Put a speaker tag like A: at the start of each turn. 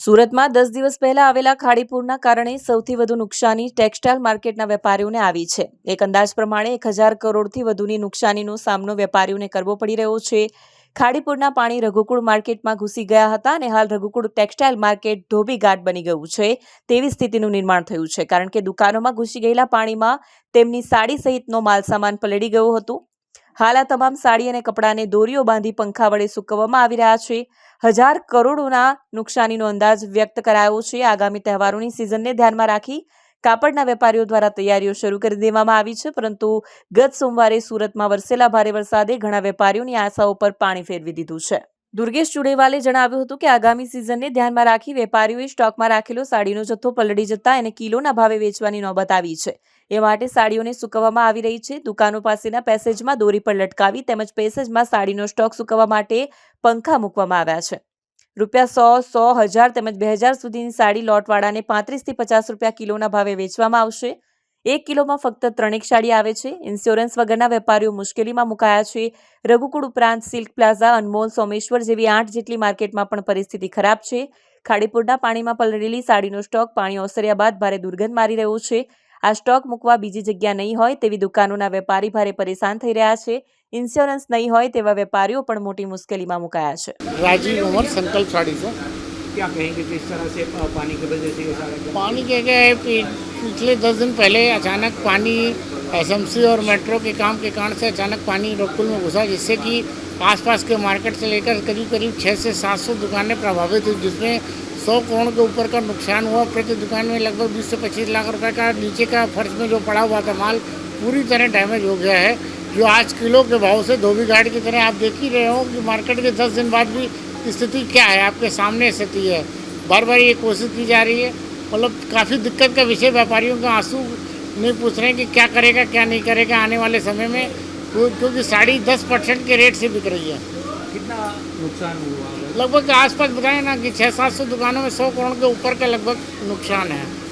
A: સુરતમાં 10 દિવસ પહેલા આવેલા ખાડીપુરના કારણે સૌથી વધુ નુકસાની ટેક્સટાઇલ માર્કેટના વેપારીઓને આવી છે. એક અંદાજ પ્રમાણે 1000 કરોડથી વધુની નુકસાનીનો સામનો વેપારીઓને કરવો પડી રહ્યો છે. ખાડીપુરના પાણી રઘુકુળ માર્કેટમાં ઘૂસી ગયા હતા અને હાલ રઘુકુળ ટેક્સટાઇલ માર્કેટ ધોબીઘાટ બની ગયું છે તેવી સ્થિતિનું નિર્માણ થયું છે, કારણ કે દુકાનોમાં ઘૂસી ગયેલા પાણીમાં તેમની સાડી સહિતનો માલસામાન પલળી ગયો હતો. હાલ આ તમામ સાડી અને કપડાને દોરીઓ બાંધી પંખા વડે સૂકવવામાં આવી રહ્યા છે. 1000 કરોડોના નુકસાનીનો અંદાજ વ્યક્ત કરાયો છે. આગામી તહેવારોની સિઝનને ધ્યાનમાં રાખી કાપડના વેપારીઓ દ્વારા તૈયારીઓ શરૂ કરી દેવામાં આવી છે, પરંતુ ગત સોમવારે સુરતમાં વરસેલા ભારે વરસાદે ઘણા વેપારીઓની આશાઓ પર પાણી ફેરવી દીધું છે. દુર્ગેશ ચુડેવાલે જણાવ્યું હતું કે આગામી સિઝનને ધ્યાનમાં રાખી વેપારીઓએ સ્ટોકમાં રાખેલો સાડીનો જથ્થો પલળી જતા એને કિલોના ભાવે વેચવાની નોબત આવી છે. એ માટે સાડીઓને સૂકવવામાં આવી રહી છે. દુકાનો પાસેના પેસેજમાં દોરી પર લટકાવી તેમજ પેસેજમાં સાડીનો સ્ટોક સૂકવવા માટે પંખા મૂકવામાં આવ્યા છે. ₹100, 100,000 તેમજ 2000 સુધીની સાડી લોટવાળાને 35 થી 50 રૂપિયા કિલોના ભાવે વેચવામાં આવશે. 1 કિલોમાં ફક્ત 3 સાડી આવે છે. ઇન્સ્યોરન્સ વગરના વેપારીઓ મુશ્કેલીમાં મુકાયા છે. રઘુકુળ ઉપરાંત સિલ્ક પ્લાઝા, અનમોલ, સોમેશ્વર જેવી 8 જેટલી માર્કેટમાં પણ પરિસ્થિતિ ખરાબ છે. ખાડીપુરના પાણીમાં પલળેલી સાડીનો સ્ટોક પાણી ઓસર્યા બાદ ભારે દુર્ગંધ મારી રહ્યો છે. આ સ્ટોક મૂકવા બીજી જગ્યા નહીં હોય તેવી દુકાનોના વેપારી ભારે પરેશાન થઈ રહ્યા છે. ઇન્સ્યોરન્સ નહીં હોય તેવા વેપારીઓ પણ મોટી મુશ્કેલીમાં મુકાયા છે.
B: राजीव उमर संकल्प साड़ी से।
C: क्या कहेंगे किस तरह से पानी की वजह से ये सारा
B: पानी क्या है पिछले 10 दिन पहले अचानक पानी एसएमसी और मेट्रो के काम के कारण से अचानक पानी रघुकुल में घुसा, जिससे कि आसपास के मार्केट से लेकर करीब करीब 600 से 700 दुकानें प्रभावित हुई, जिसमें 100 करोड़ के ऊपर का नुकसान हुआ। प्रति दुकान में लगभग 20 से 25 लाख रुपए का नीचे का फर्श में जो पड़ा हुआ था माल पूरी तरह डैमेज हो गया है। जो आज किलो के भाव से धोबीघाट की तरह आप देख ही रहे हो कि मार्केट के 10 दिन बाद भी स्थिति क्या है, आपके सामने स्थिति है। बार बार ये कोशिश की जा रही है, मतलब काफ़ी दिक्कत का विषय। व्यापारियों का आंसू नहीं पूछ रहे हैं कि क्या करेगा क्या नहीं करेगा आने वाले समय में, क्योंकि साड़ी 10% के रेट से बिक रही है।
C: कितना नुकसान हुआ?
B: लगभग आसपास बताएं ना कि 600-700 दुकानों में 100 करोड़ के ऊपर का लगभग नुकसान है।